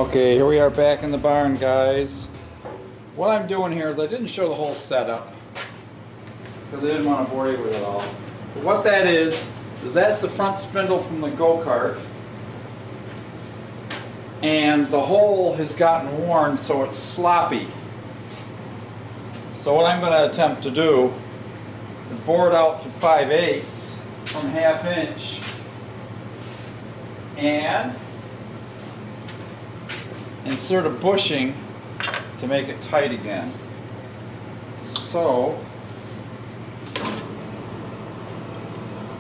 Okay, here we are back in the barn, guys. What I'm doing here is I didn't show the whole setup because I didn't want to bore you with it all. But what that is that's the front spindle from the go-kart, and the hole has gotten worn so it's sloppy. So what I'm going to attempt to do is bore it out to 5/8 from 1/2 inch and insert a bushing to make it tight again. So,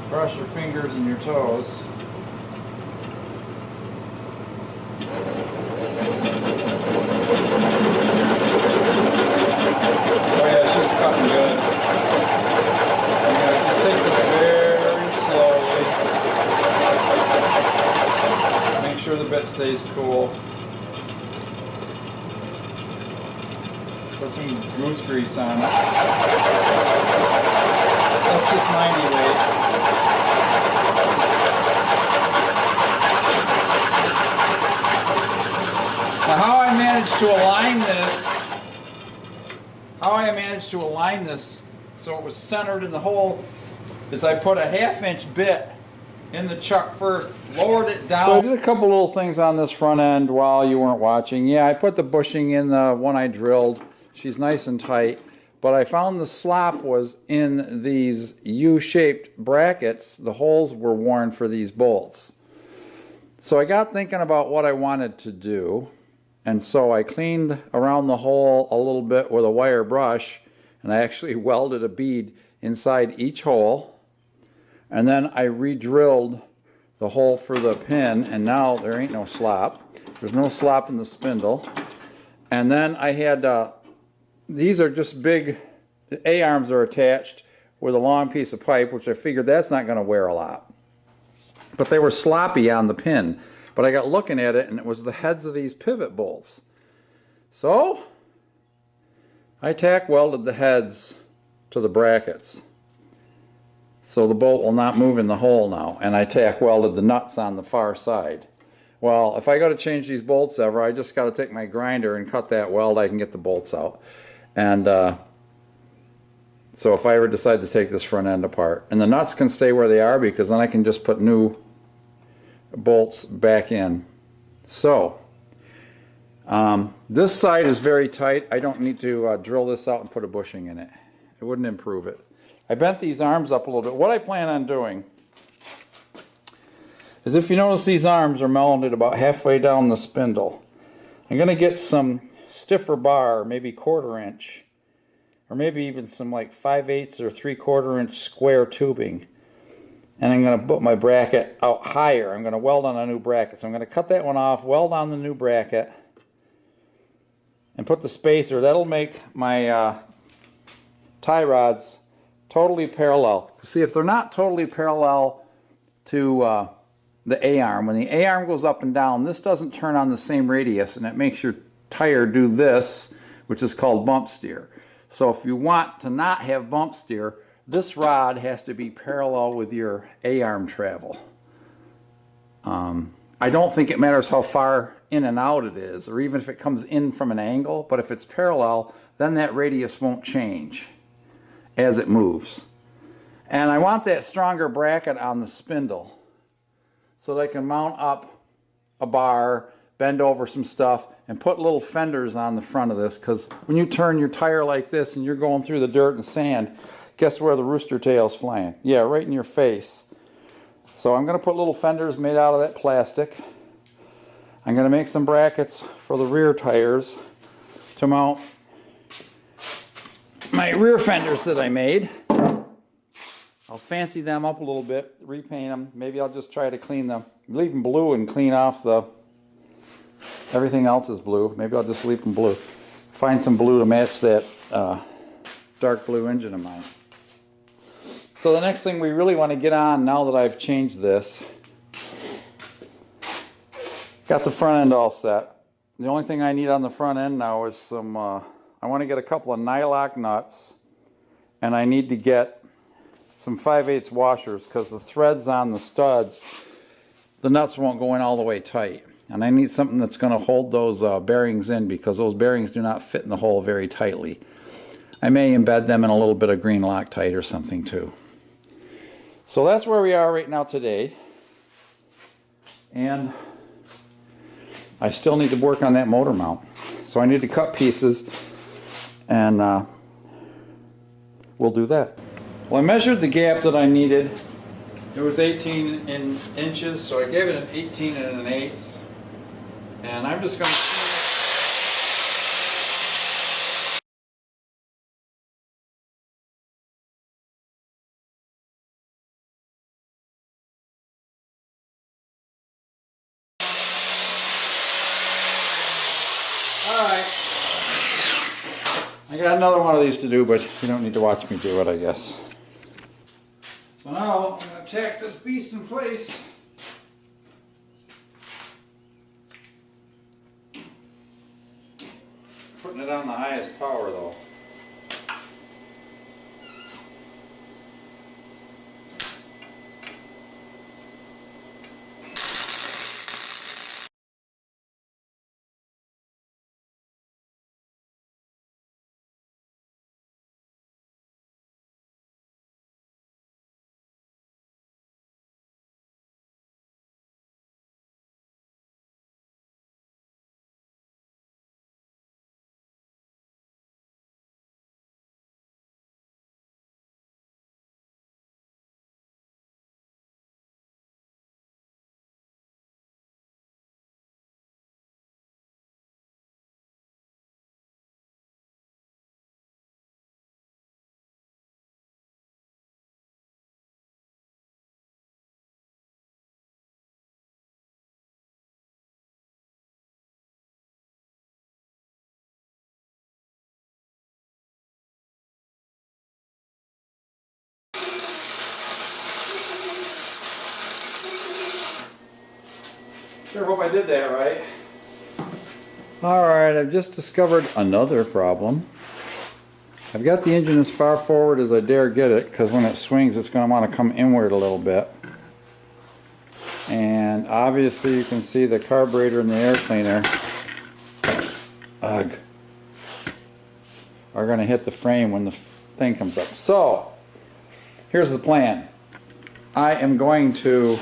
cross your fingers and your toes. Oh yeah, it's just cutting good. I'm gonna just take this very slowly. Make sure the bit stays cool. Put some goose grease on it. That's just 90 weight. Now how I managed to align this so it was centered in the hole is I put a 1/2 inch bit in the chuck first, lowered it down. So I did a couple little things on this front end while you weren't watching. Yeah, I put the bushing in the one I drilled. She's nice and tight, but I found the slop was in these U-shaped brackets. The holes were worn for these bolts. So I got thinking about what I wanted to do, and so I cleaned around the hole a little bit with a wire brush, and I actually welded a bead inside each hole, and then I re-drilled the hole for the pin, and now there ain't no slop. There's no slop in the spindle. And then I had these are just big, the A-arms are attached with a long piece of pipe, which I figured that's not going to wear a lot. But they were sloppy on the pin. But I got looking at it, and it was the heads of these pivot bolts. So I tack welded the heads to the brackets, so the bolt will not move in the hole now. And I tack welded the nuts on the far side. Well, if I got to change these bolts ever, I just got to take my grinder and cut that weld. I can get the bolts out. And so if I ever decide to take this front end apart, and the nuts can stay where they are because then I can just put new bolts back in. So this side is very tight. I don't need to drill this out and put a bushing in it. It wouldn't improve it. I bent these arms up a little bit. What I plan on doing is, if you notice, these arms are mounted about halfway down the spindle. I'm going to get some stiffer bar, maybe 1/4 inch, or maybe even some like 5/8 or 3/4 inch square tubing, and I'm going to put my bracket out higher. I'm going to weld on a new bracket, so I'm going to cut that one off, weld on the new bracket, and put the spacer. That'll make my tie rods totally parallel. See, if they're not totally parallel to the A-arm, when the A-arm goes up and down, this doesn't turn on the same radius, and it makes your tire do this, which is called bump steer. So if you want to not have bump steer, this rod has to be parallel with your A-arm travel. I don't think it matters how far in and out it is, or even if it comes in from an angle, but if it's parallel, then that radius won't change as it moves. And I want that stronger bracket on the spindle so that I can mount up a bar, bend over some stuff, and put little fenders on the front of this, because when you turn your tire like this and you're going through the dirt and sand, guess where the rooster tail's flying? Yeah, right in your face. So I'm going to put little fenders made out of that plastic. I'm going to make some brackets for the rear tires to mount my rear fenders that I made. I'll fancy them up a little bit, repaint them. Maybe I'll just try to clean them, leave them blue and clean off the, everything else is blue. Maybe I'll just leave them blue. Find some blue to match that dark blue engine of mine. So the next thing we really want to get on, now that I've changed this, got the front end all set. The only thing I need on the front end now is some, I want to get a couple of nylock nuts, and I need to get some 5/8 washers, because the threads on the studs, the nuts won't go in all the way tight. And I need something that's going to hold those bearings in, because those bearings do not fit in the hole very tightly. I may embed them in a little bit of green Loctite or something too. So that's where we are right now today. And I still need to work on that motor mount. So I need to cut pieces, and we'll do that. Well, I measured the gap that I needed. It was 18 inches, so I gave it an 18 and an eighth. And I'm just going to... Alright. I got another one of these to do, but you don't need to watch me do it, I guess. So now I'm going to tack this beast in place. Putting it on the highest power though. Sure hope I did that right. Alright, I've just discovered another problem. I've got the engine as far forward as I dare get it, because when it swings it's going to want to come inward a little bit. And obviously you can see the carburetor and the air cleaner are going to hit the frame when the thing comes up. So, here's the plan. I am going to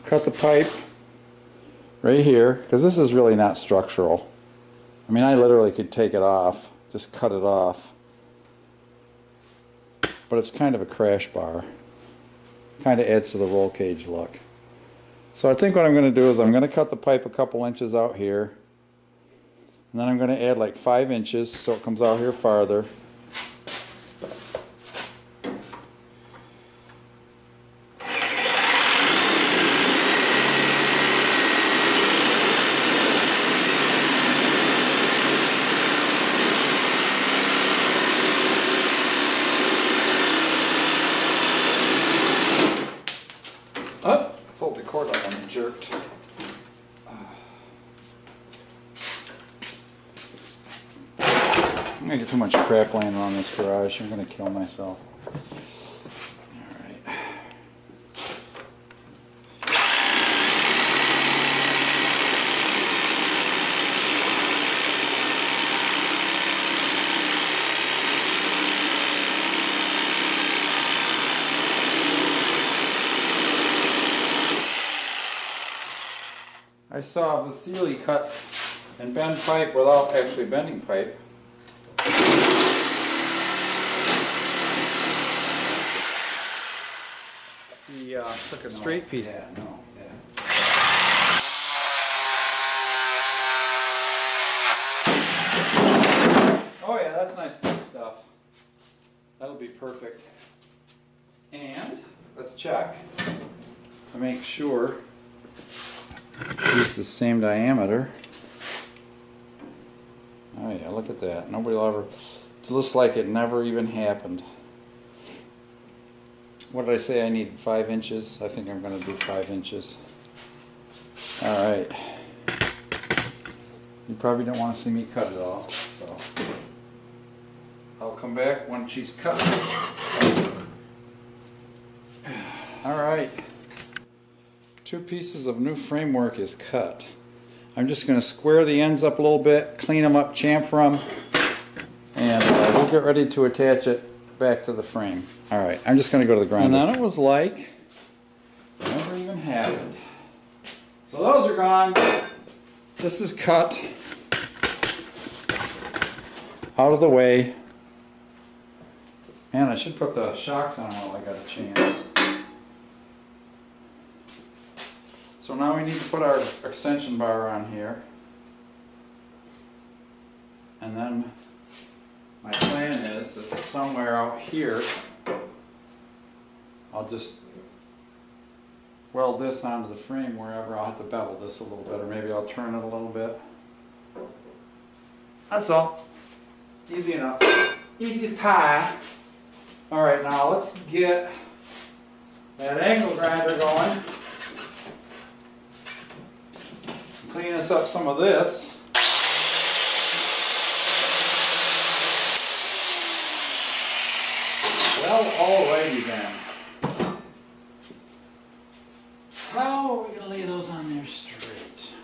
cut the pipe right here, because this is really not structural. I mean, I literally could take it off, just cut it off. But it's kind of a crash bar. Kind of adds to the roll cage look. So I think what I'm going to do is I'm going to cut the pipe a couple inches out here. And then I'm going to add like 5 inches so it comes out here farther. Pulled the cord out and it jerked. I'm gonna get too much crap laying around this garage. I'm gonna kill myself. Alright. I saw Vasily cut and bend pipe without actually bending pipe. He took a straight piece. Yeah, no, yeah. Oh yeah, that's nice thick stuff. That'll be perfect. And let's check to make sure it's the same diameter. Oh yeah, look at that. Nobody will ever. It looks like it never even happened. What did I say? I need 5 inches. I think I'm going to do 5 inches. Alright. You probably don't want to see me cut it all, so I'll come back when she's cut. Alright. 2 pieces of new framework is cut. I'm just going to square the ends up a little bit, clean them up, chamfer them, and we'll get ready to attach it back to the frame. Alright, I'm just going to go to the grinder. And then it was like, never even happened. So those are gone. This is cut out of the way. Man, I should put the shocks on while I got a chance. So now we need to put our extension bar on here. And then my plan is that somewhere out here, I'll just weld this onto the frame wherever. I'll have to bevel this a little bit, or maybe I'll turn it a little bit. That's all. Easy enough. Easy as pie. Alright, now let's get that angle grinder going. Clean us up some of this. Well, alrighty then. How are we going to lay those on there straight?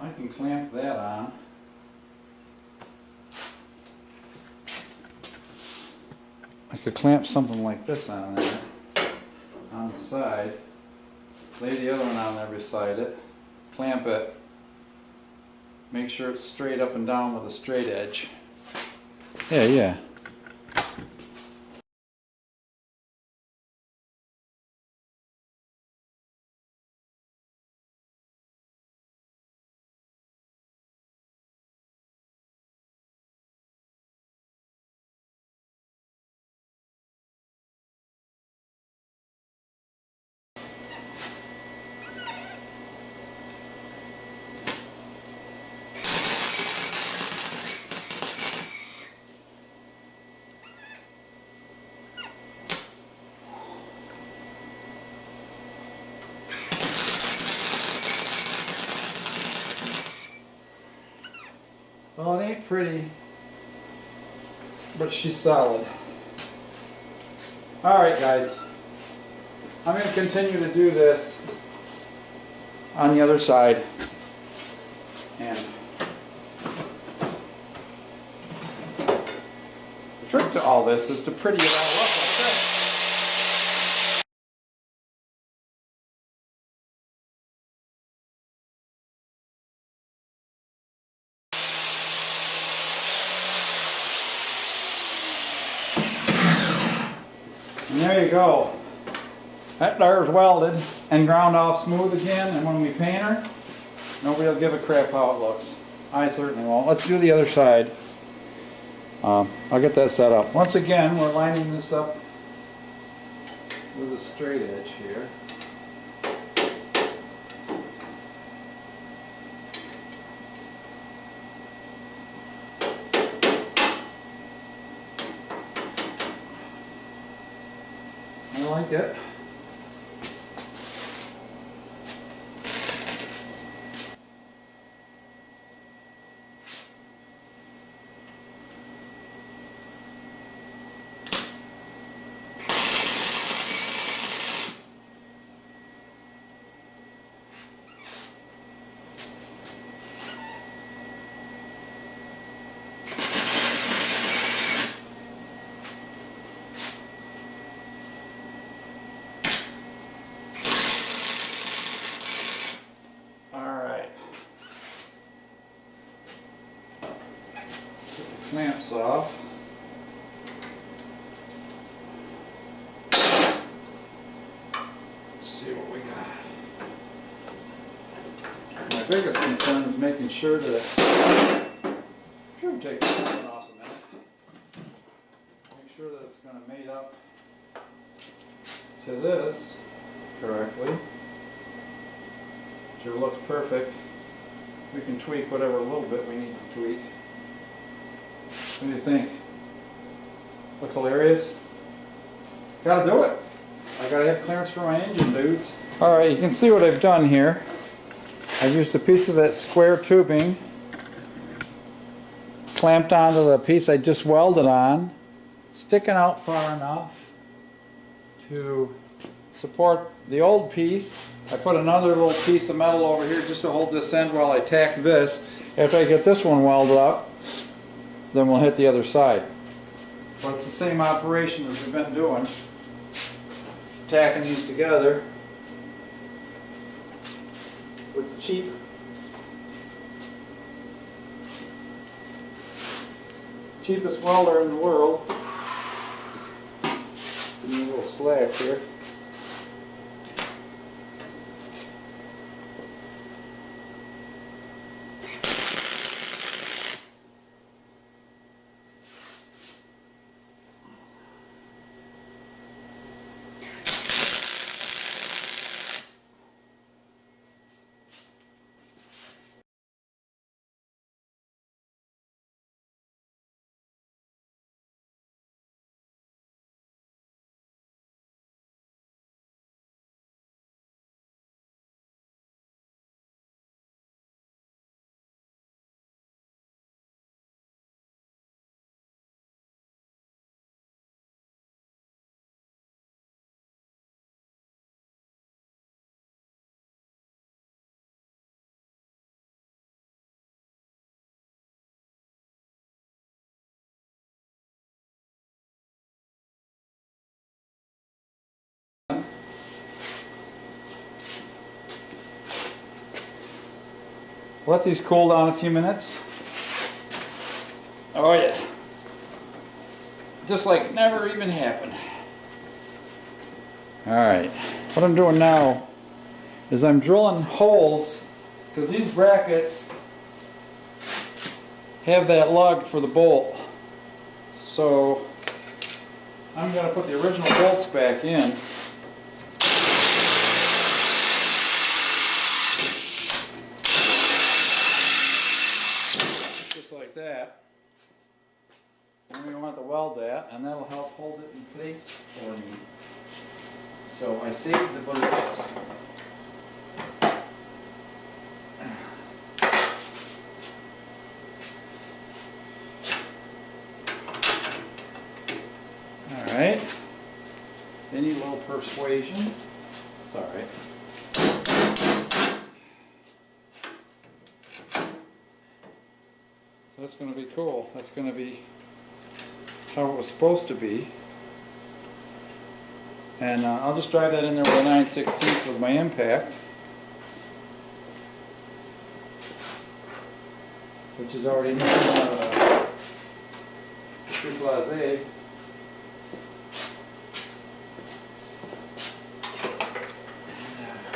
I can clamp that on. I could clamp something like this on there, on the side. Lay the other one on there beside it. Clamp it. Make sure it's straight up and down with a straight edge. Yeah. Well, it ain't pretty, but she's solid. Alright guys, I'm going to continue to do this on the other side. And the trick to all this is to pretty it all up like this. And there you go. That there's welded and ground off smooth again, and when we paint her, nobody will give a crap how it looks. I certainly won't. Let's do the other side. I'll get that set up. Once again, we're lining this up with a straight edge here. I like it. Clamps off. Let's see what we got. My biggest concern is making sure that it should take the clamp off a minute. Make sure that it's going to mate up to this correctly. Sure looks perfect. We can tweak whatever little bit we need to tweak. What do you think? Look hilarious? Gotta do it. I gotta have clearance for my engine, dudes. Alright, you can see what I've done here. I used a piece of that square tubing, clamped onto the piece I just welded on, sticking out far enough to support the old piece. I put another little piece of metal over here just to hold this end while I tack this. After I get this one welded up, then we'll hit the other side. But it's the same operation as we've been doing, tacking these together with the cheapest welder in the world. Give me a little slack here. Let these cool down a few minutes. Oh yeah. Just like it never even happened. Alright, what I'm doing now is I'm drilling holes because these brackets have that lug for the bolt. So I'm going to put the original bolts back in. Like that, and we want to weld that, and that'll help hold it in place for me. So I saved the bullets. All right. They need a little persuasion. It's all right. That's going to be cool. That's going to be how it was supposed to be. And I'll just drive that in there with a 9/16 with my impact, which is already missing out of the blase.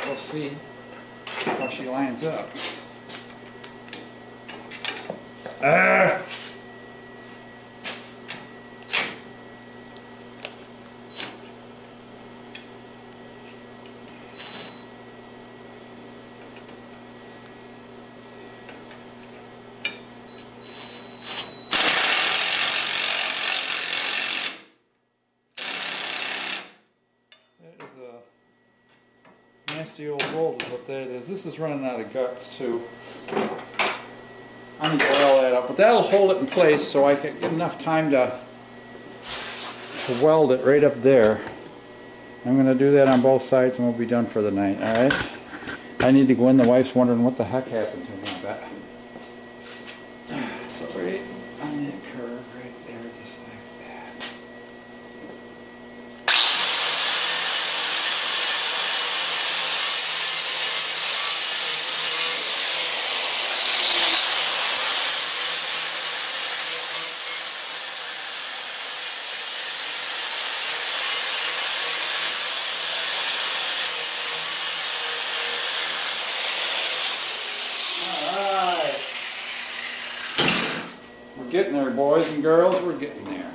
We'll see how she lines up. Ah! That is a nasty old bolt is what that is. This is running out of guts too. I need to oil that up, but that'll hold it in place so I can get enough time to weld it right up there. I'm going to do that on both sides and we'll be done for the night, alright? I need to go in. The wife's wondering what the heck happened to me, I bet. So right on that curve right there, just like that. Getting there, boys and girls, we're getting there.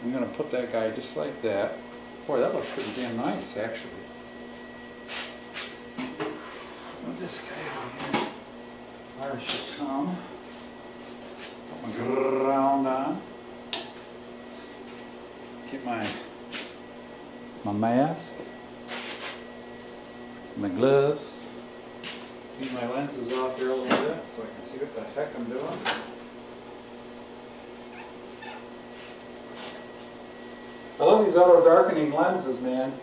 I'm going to put that guy just like that. Boy, that looks pretty damn nice, actually. Move this guy over here. Fire should come. Put my ground on. Get my mask. My gloves. Keep my lenses off here a little bit so I can see what the heck I'm doing. I love these auto darkening lenses, man.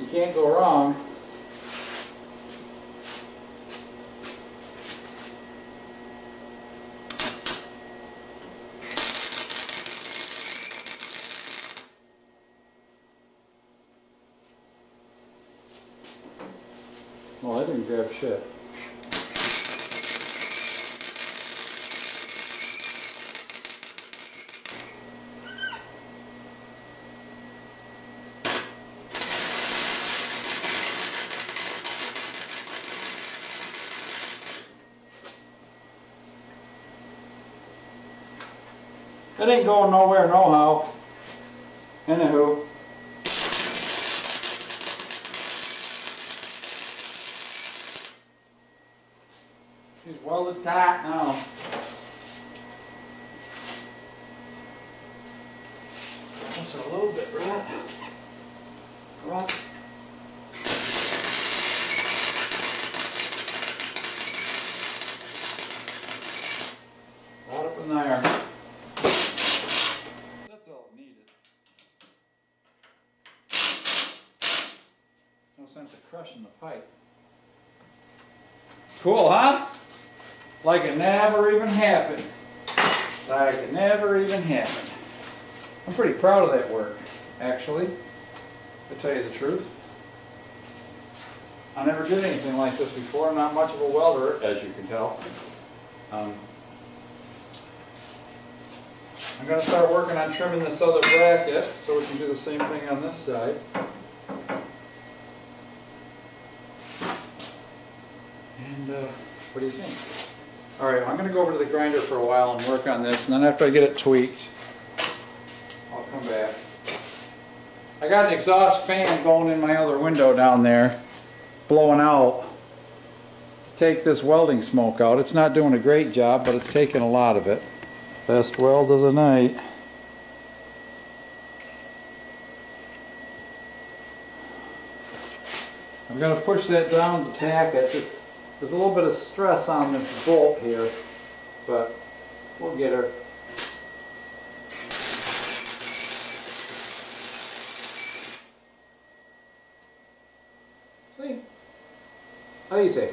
You can't go wrong. Well, I didn't grab shit. That ain't going nowhere, no how. Anywho. She's welded tight now. That's a little bit rough. Right up in there. That's all it needed. No sense of crushing the pipe. Cool, huh? Like it never even happened. Like it never even happened. I'm pretty proud of that work, actually, to tell you the truth. I never did anything like this before. I'm not much of a welder, as you can tell. I'm going to start working on trimming this other bracket so we can do the same thing on this side. And what do you think? Alright, I'm going to go over to the grinder for a while and work on this, and then after I get it tweaked, I'll come back. I got an exhaust fan going in my other window down there, blowing out to take this welding smoke out. It's not doing a great job, but it's taking a lot of it. Best weld of the night. I'm going to push that down to tack it. There's a little bit of stress on this bolt here, but we'll get her. See? Easy.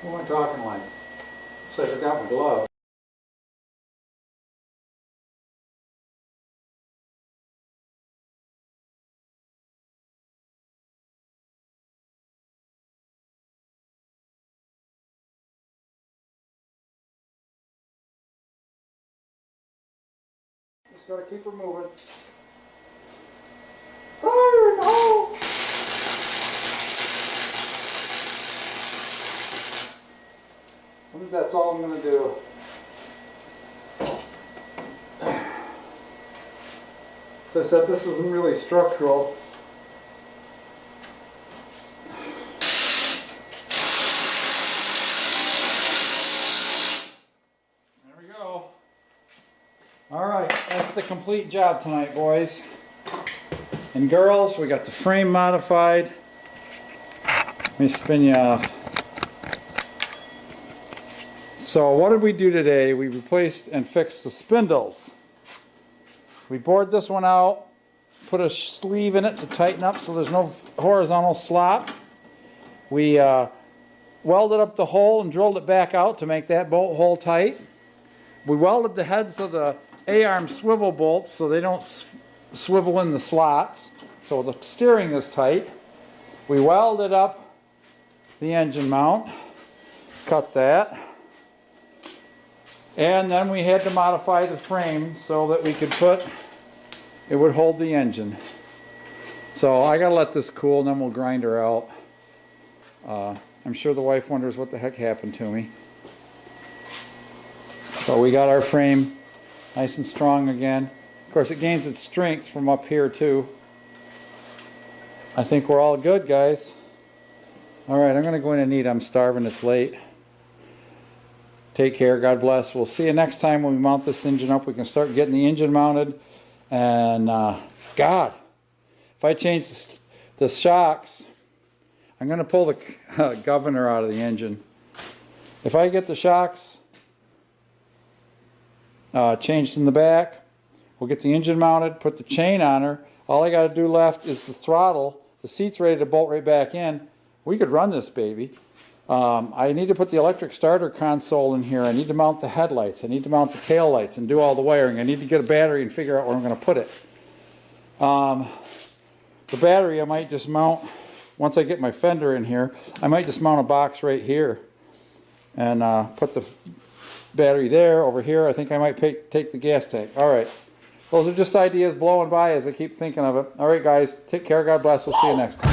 What am I talking like? Looks like I forgot my gloves. Just gotta keep her moving. Fire in the hole! I think that's all I'm gonna do. So I said this isn't really structural. There we go. Alright, that's the complete job tonight, boys and girls. We got the frame modified. Let me spin you off. So what did we do today? We replaced and fixed the spindles. We bored this one out, put a sleeve in it to tighten up so there's no horizontal slop. We welded up the hole and drilled it back out to make that bolt hole tight. We welded the heads of the A-arm swivel bolts so they don't swivel in the slots, so the steering is tight. We welded up the engine mount, cut that, and then we had to modify the frame so that we could it would hold the engine. So I gotta let this cool and then we'll grind her out. I'm sure the wife wonders what the heck happened to me. So we got our frame nice and strong again. Of course, it gains its strength from up here too. I think we're all good, guys. Alright, I'm going to go in and eat. I'm starving. It's late. Take care. God bless. We'll see you next time when we mount this engine up. We can start getting the engine mounted. And, God, if I change the shocks, I'm going to pull the governor out of the engine. If I get the shocks changed in the back. We'll get the engine mounted, put the chain on her. All I got to do left is the throttle. The seat's ready to bolt right back in. We could run this baby. I need to put the electric starter console in here. I need to mount the headlights. I need to mount the tail lights and do all the wiring. I need to get a battery and figure out where I'm going to put it. The battery I might just mount, once I get my fender in here, I might just mount a box right here and put the battery there. Over here I think I might take the gas tank. Alright, those are just ideas blowing by as I keep thinking of it. Alright guys, take care, God bless, we'll see you next time.